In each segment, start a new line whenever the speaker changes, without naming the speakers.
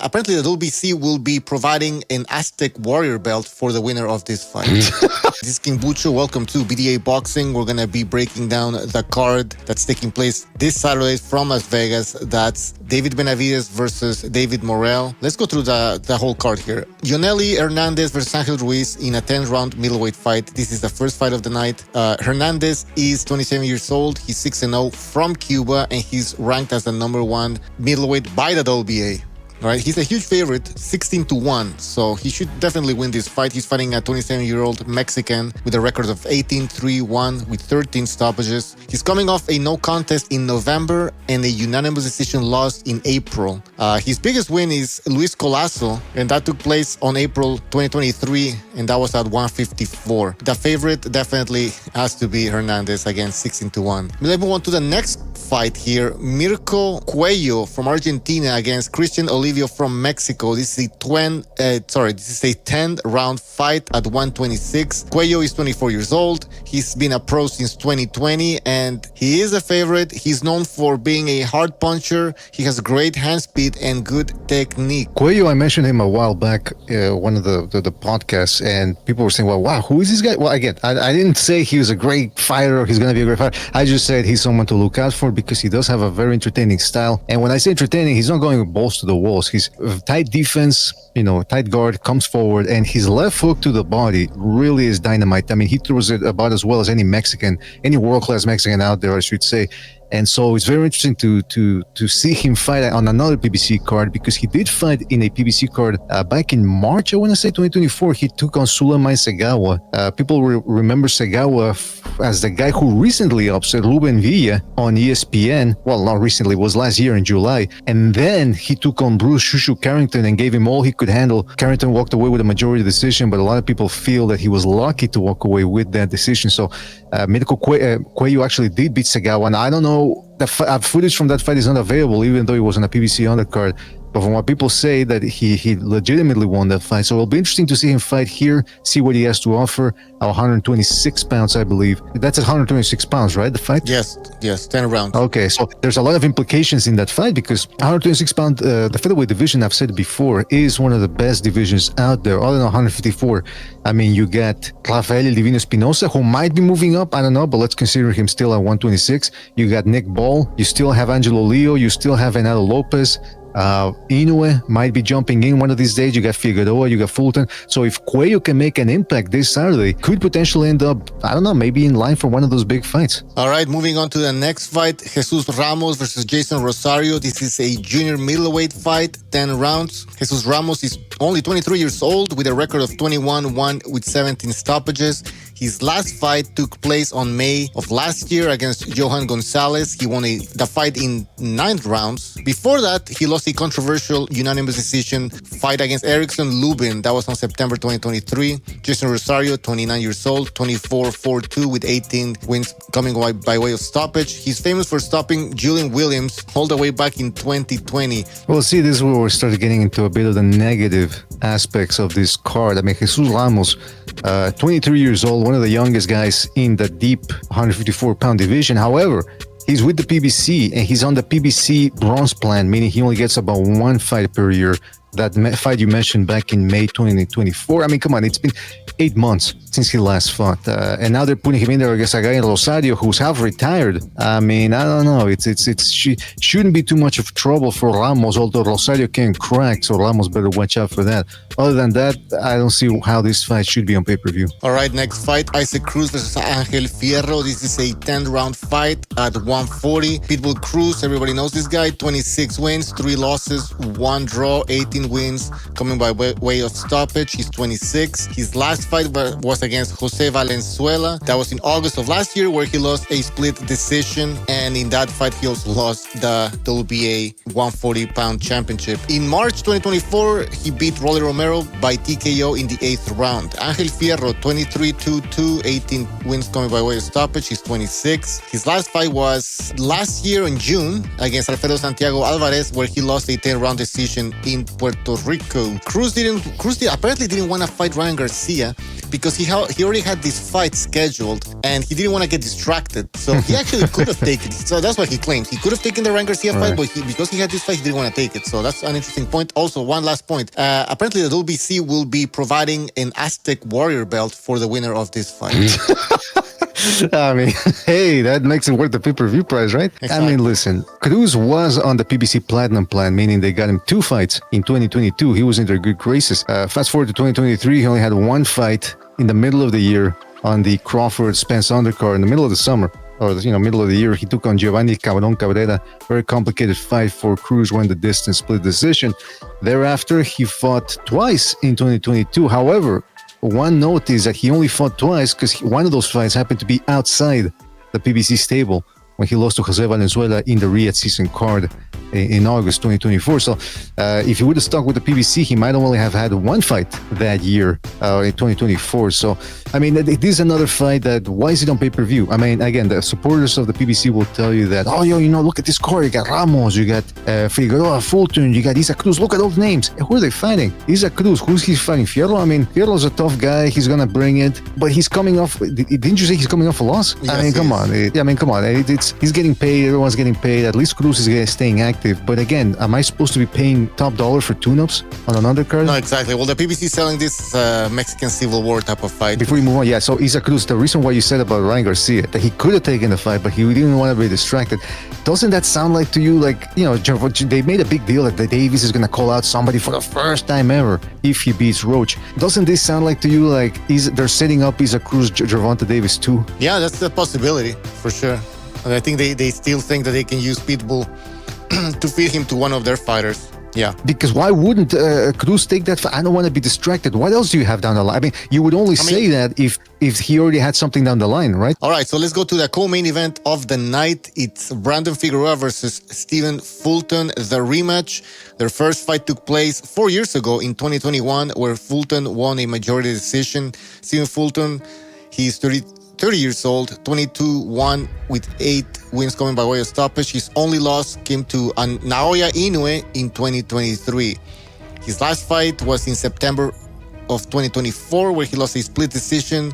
Apparently, the WBC will be providing an Aztec Warrior belt for the winner of this fight. This is King Bucho. Welcome to BDA Boxing. We're going to be breaking down the card that's taking place this Saturday from Las Vegas. That's David Benavidez versus David Morrell. Let's go through the whole card here. Yoneli Hernandez versus Angel Ruiz in a 10-round middleweight fight. This is the first fight of the night. Hernandez is 27 years old. He's 6-0 from Cuba, and he's ranked as the number one middleweight by the WBA. Right, he's a huge favorite, 16-1, so he should definitely win this fight. He's fighting a 27-year-old Mexican with a record of 18-3-1 with 13 stoppages. He's coming off a no contest in November and a unanimous decision loss in April. His biggest win is Luis Colazo, and that took place on April 2023, and that was at 154. The favorite definitely has to be Hernandez, again, 16-1. Let's move on to the next fight here. Mirko Cuello from Argentina against Christian Olivo from Mexico. This is a 10-round fight at 126. Cuello is 24 years old. He's been a pro since 2020, and he is a favorite. He's known for being a hard puncher. He has great hand speed and good technique.
Cuello, I mentioned him a while back, one of the podcasts, and people were saying, well, wow, who is this guy? Well, again, I didn't say he was a great fighter or he's going to be a great fighter. I just said he's someone to look out for because he does have a very entertaining style. And when I say entertaining, he's not going with balls to the walls. He's tight defense, tight guard, comes forward, and his left hook to the body really is dynamite. I mean, he throws it about as well as any world-class Mexican out there, I should say. And so it's very interesting to see him fight on another PBC card, because he did fight in a PBC card back in March, I want to say 2024. He took on Sulaiman Segawa. People remember Segawa as the guy who recently upset Ruben Villa on ESPN. Well, not recently, it was last year in July. And then he took on Bruce Shushu Carrington and gave him all he could handle. Carrington walked away with a majority decision, but a lot of people feel that he was lucky to walk away with that decision. So Mirko Cuello actually did beat Segawa, and I don't know, the footage from that fight is not available, even though it was on a PBC undercard. But from what people say, that he legitimately won that fight. So it'll be interesting to see him fight here, see what he has to offer. 126 pounds, I believe. That's at 126 pounds, right, the fight?
Yes, 10 rounds.
Okay, so there's a lot of implications in that fight, because 126 pound, the featherweight division, I've said before, is one of the best divisions out there, other than 154. I mean, you got Rafael El Divino Espinosa, who might be moving up, I don't know, but let's consider him still at 126. You got Nick Ball, you still have Angelo Leo, you still have Renato Lopez. Inoue might be jumping in one of these days. You got Figueroa, you got Fulton. So if Cuello can make an impact this Saturday, could potentially end up, I don't know, maybe in line for one of those big fights.
All right, moving on to the next fight, Jesus Ramos versus Jason Rosario. This is a junior middleweight fight, 10 rounds. Jesus Ramos is only 23 years old with a record of 21-1 with 17 stoppages. His last fight took place on May of last year against Johan Gonzalez. He won the fight in 9 rounds. Before that, he lost a controversial unanimous decision fight against Erickson Lubin. That was on September 2023. Jason Rosario, 29 years old, 24-4-2 with 18 wins coming by way of stoppage. He's famous for stopping Julian Williams all the way back in 2020.
Well, see, this is where we started getting into a bit of the negative aspects of this card. I mean, Jesus Ramos, 23 years old, one of the youngest guys in the deep 154-pound division. However, he's with the PBC, and he's on the PBC bronze plan, meaning he only gets about one fight per year. That fight you mentioned back in May 2024. I mean, come on, it's been 8 months since he last fought. And now they're putting him in there against a guy in Rosario who's half retired. I mean, I don't know. It shouldn't be too much of trouble for Ramos, although Rosario can crack, so Ramos better watch out for that. Other than that, I don't see how this fight should be on pay-per-view.
All right, next fight, Isaac Cruz versus Angel Fierro. This is a 10-round fight at 140. Pitbull Cruz, everybody knows this guy, 26 wins, 3 losses, 1 draw, 18 wins coming by way of stoppage. He's 26. His last fight was against Jose Valenzuela. That was in August of last year, where he lost a split decision, and in that fight he also lost the WBA 140-pound championship. In March 2024, he beat Rolly Romero by TKO in the 8th round. Angel Fierro, 23-2-2, 18 wins coming by way of stoppage. He's 26. His last fight was last year in June against Alfredo Santiago Alvarez, where he lost a 10-round decision in Puerto Puerto Rico. Cruz apparently didn't want to fight Ryan Garcia because he already had this fight scheduled and he didn't want to get distracted. So he actually could have taken it. So that's what he claims. He could have taken the Ryan Garcia fight, but because he had this fight, he didn't want to take it. So that's an interesting point. Also, one last point. Apparently, the WBC will be providing an Aztec Warrior belt for the winner of this fight.
I mean, hey, that makes it worth the pay-per-view price, right? Exactly. I mean, listen, Cruz was on the PBC Platinum plan, meaning they got him 2 fights in 2022. He was in their good graces. Fast forward to 2023, he only had 1 fight in the middle of the year on the Crawford-Spence Undercard in the middle of the summer. Or, middle of the year. He took on Giovanni Cabron Cabrera. Very complicated fight for Cruz, won the distance, split decision. Thereafter, he fought twice in 2022. However, one note is that he only fought twice because one of those fights happened to be outside the PBC stable when he lost to Jose Valenzuela in the Riyadh season card in August 2024. So if he would have stuck with the PBC, he might only have had 1 fight that year in 2024. So, I mean, it is another fight that, why is it on pay-per-view? I mean, again, the supporters of the PBC will tell you that, oh, look at this card. You got Ramos, you got Figueroa, Fulton, you got Isaac Cruz. Look at those names. Who are they fighting? Isaac Cruz. Who's he fighting? Fierro? I mean, Fierro's a tough guy. He's going to bring it. But he's coming off, didn't you say he's coming off a loss? Yes, I mean, come on. He's getting paid. Everyone's getting paid. At least Cruz is staying active. But again, am I supposed to be paying top dollar for tune-ups on an undercard?
No, exactly. Well, the PBC is selling this Mexican Civil War type of fight.
Before we move on, yeah, so Isaac Cruz, the reason why you said about Ryan Garcia, that he could have taken the fight, but he didn't want to be distracted. Doesn't that sound like to you, like, they made a big deal that the Davis is going to call out somebody for the first time ever if he beats Roach. Doesn't this sound like to you like they're setting up Isaac Cruz, Gervonta Davis too?
Yeah, that's a possibility, for sure. And I think they still think that they can use Pitbull to feed him to one of their fighters. Yeah.
Because why wouldn't Cruz take that fight? I don't want to be distracted. What else do you have down the line? I mean, you would only say that if he already had something down the line, right?
All right, so let's go to the co-main event of the night. It's Brandon Figueroa versus Stephen Fulton, the rematch. Their first fight took place 4 years ago in 2021, where Fulton won a majority decision. Stephen Fulton, he's 30 years old, 22-1 with 8 wins coming by way of stoppage. His only loss came to Naoya Inoue in 2023. His last fight was in September of 2024, where he lost a split decision.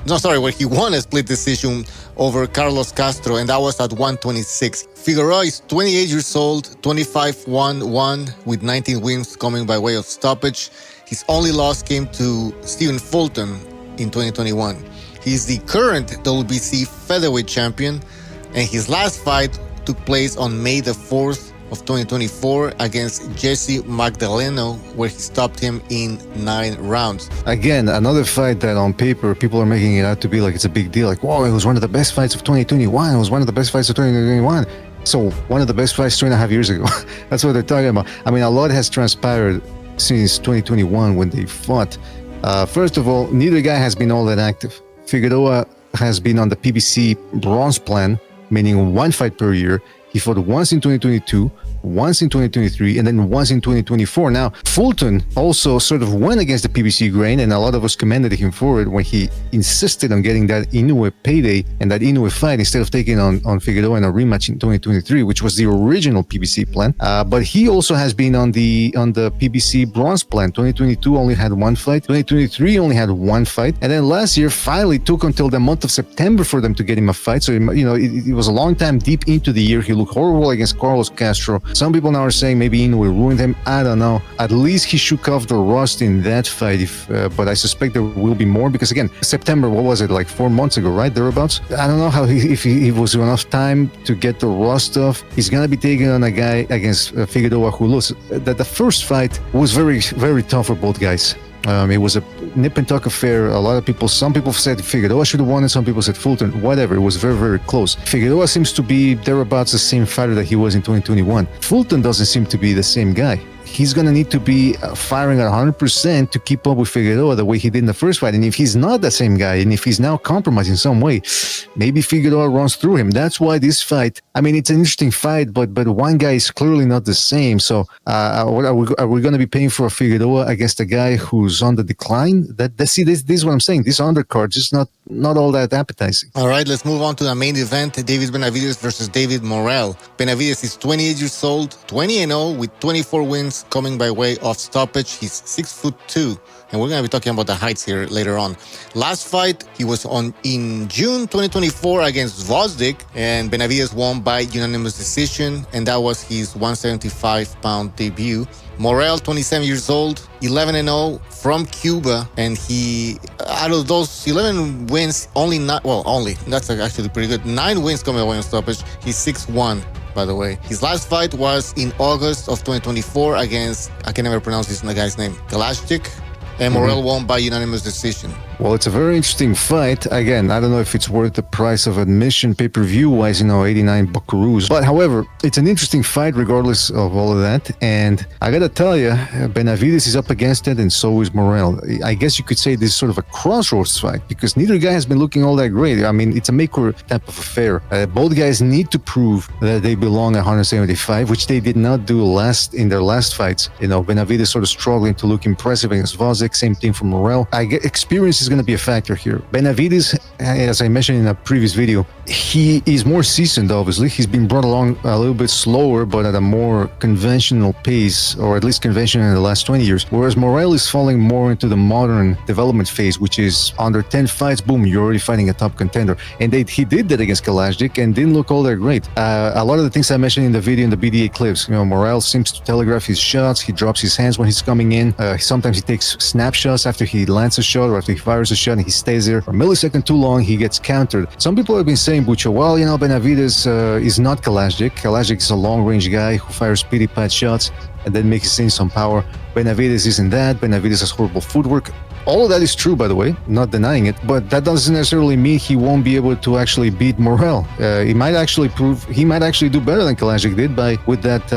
Where he won a split decision over Carlos Castro, and that was at 126. Figueroa is 28 years old, 25-1-1 with 19 wins coming by way of stoppage. His only loss came to Stephen Fulton in 2021. He's the current WBC featherweight champion, and his last fight took place on May the 4th of 2024 against Jesse Magdaleno, where he stopped him in 9 rounds.
Again, another fight that on paper, people are making it out to be like it's a big deal. Like, whoa, it was one of the best fights of 2021. It was one of the best fights of 2021. So one of the best fights 2.5 years ago. That's what they're talking about. I mean, a lot has transpired since 2021 when they fought. First of all, neither guy has been all that active. Figueroa has been on the PBC bronze plan, meaning 1 fight per year. He fought once in 2022, once in 2023, and then once in 2024. Now, Fulton also sort of went against the PBC grain, and a lot of us commended him for it when he insisted on getting that Inoue payday and that Inoue fight instead of taking on Figueroa in a rematch in 2023, which was the original PBC plan. But he also has been on the PBC bronze plan. 2022 only had 1 fight. 2023 only had 1 fight. And then last year finally took until the month of September for them to get him a fight. So, it was a long time deep into the year. He looked horrible against Carlos Castro. Some people now are saying maybe Inoue ruined him. I don't know. At least he shook off the rust in that fight. But I suspect there will be more because, again, September, what was it, like 4 months ago, right? Thereabouts. I don't know if it was enough time to get the rust off. He's going to be taking on a guy against Figueroa who lost. That the first fight was very, very tough for both guys. It was a nip and tuck affair. Some people said Figueroa should have won it. Some people said Fulton. Whatever. It was very, very close. Figueroa seems to be thereabouts the same fighter that he was in 2021. Fulton doesn't seem to be the same guy. He's going to need to be firing at 100% to keep up with Figueroa the way he did in the first fight. And if he's not the same guy, and if he's now compromised in some way, maybe Figueroa runs through him. That's why this fight, I mean, it's an interesting fight, but one guy is clearly not the same. So are we going to be paying for a Figueroa against a guy who's on the decline? This is what I'm saying. This undercard is not all that appetizing.
All right, let's move on to the main event. David Benavidez versus David Morrell. Benavidez is 28 years old, 20-0 with 24 wins Benavidez coming by way of stoppage. He's 6'2", and we're going to be talking about the heights here later on. Last fight, he was on in June 2024 against Gvozdyk, and Benavidez won by unanimous decision, and that was his 175-pound debut. Morrell, 27 years old, 11-0 from Cuba, and he, out of those 11 wins, that's actually pretty good. 9 wins coming away on stoppage. He's 6-1, by the way. His last fight was in August of 2024 against, I can never pronounce this guy's name, Kalashchik, and Morrell won by unanimous decision.
Well, it's a very interesting fight. Again, I don't know if it's worth the price of admission pay-per-view wise, 89 buckaroos. But however, it's an interesting fight regardless of all of that. And I gotta tell you, Benavidez is up against it, and so is Morrell. I guess you could say this is sort of a crossroads fight because neither guy has been looking all that great. I mean, it's a make or type of affair. Both guys need to prove that they belong at 175, which they did not do in their last fights. Benavidez sort of struggling to look impressive against Gvozdyk. Same thing for Morrell. Experience is going to be a factor here. Benavidez, as I mentioned in a previous video, he is more seasoned, obviously. He's been brought along a little bit slower, but at a more conventional pace, or at least conventional in the last 20 years. Whereas Morrell is falling more into the modern development phase, which is under 10 fights, boom, you're already fighting a top contender. And he did that against Kalashchik and didn't look all that great. A lot of the things I mentioned in the video, in the BDA clips, Morrell seems to telegraph his shots. He drops his hands when he's coming in. Sometimes he takes snapshots after he lands a shot or after he fires a shot and he stays there for a millisecond too long, he gets countered. Some people have been saying, Bucho, well, Benavidez is not Kalashchik. Kalashchik is a long-range guy who fires pity-pat shots and then makes it in some power. Benavidez isn't that. Benavidez has horrible footwork. All of that is true, by the way, not denying it, but that doesn't necessarily mean he won't be able to actually beat Morrell. He might actually do better than Kalashchik did with that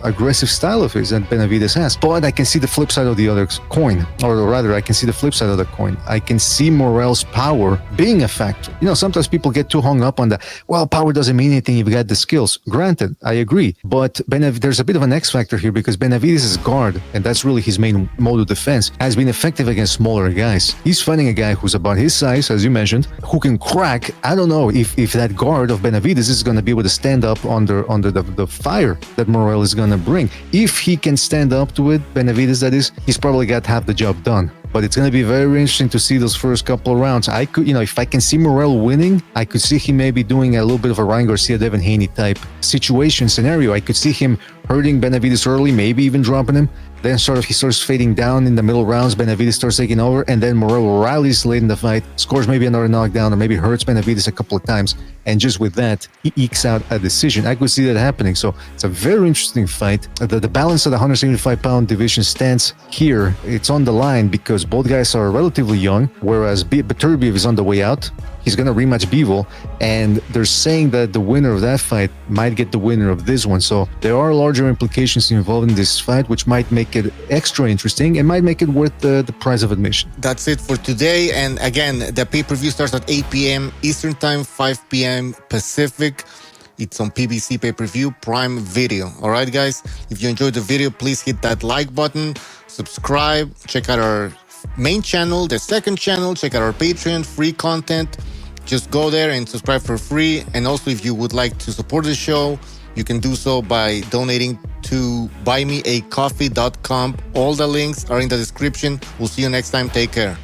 aggressive style of his that Benavidez has. But I can see the flip side of the other coin, or rather, I can see the flip side of the coin. I can see Morrell's power being a factor. Sometimes people get too hung up on that. Well, power doesn't mean anything if you got the skills. Granted, I agree, but there's a bit of an X factor here because Benavidez's guard, and that's really his main mode of defense, has been effective against smaller guys. He's fighting a guy who's about his size, as you mentioned, who can crack. I don't know if that guard of Benavidez is going to be able to stand up under the fire that Morrell is going to bring. If he can stand up to it, Benavidez that is, he's probably got half the job done. But it's going to be very interesting to see those first couple of rounds. I could, if I can see Morrell winning, I could see him maybe doing a little bit of a Ryan Garcia, Devin Haney type scenario. I could see him hurting Benavidez early, maybe even dropping him. Then he starts fading down in the middle rounds. Benavidez starts taking over, and then Morrell rallies late in the fight, scores maybe another knockdown, or maybe hurts Benavidez a couple of times. And just with that, he ekes out a decision. I could see that happening. So it's a very interesting fight. The balance of the 175-pound division stands here. It's on the line because both guys are relatively young, whereas Beterbiev is on the way out. He's going to rematch Bivol, and they're saying that the winner of that fight might get the winner of this one. So there are larger implications involved in this fight, which might make it extra interesting and might make it worth the price of admission.
That's it for today. And again, the pay-per-view starts at 8 p.m. Eastern Time, 5 p.m. Pacific. It's on PBC Pay-Per-View Prime Video. All right, guys? If you enjoyed the video, please hit that like button, subscribe, check out our main channel, the second channel, check out our Patreon, free content. Just go there and subscribe for free. And also, if you would like to support the show, you can do so by donating to buymeacoffee.com. All the links are in the description. We'll see you next time. Take care.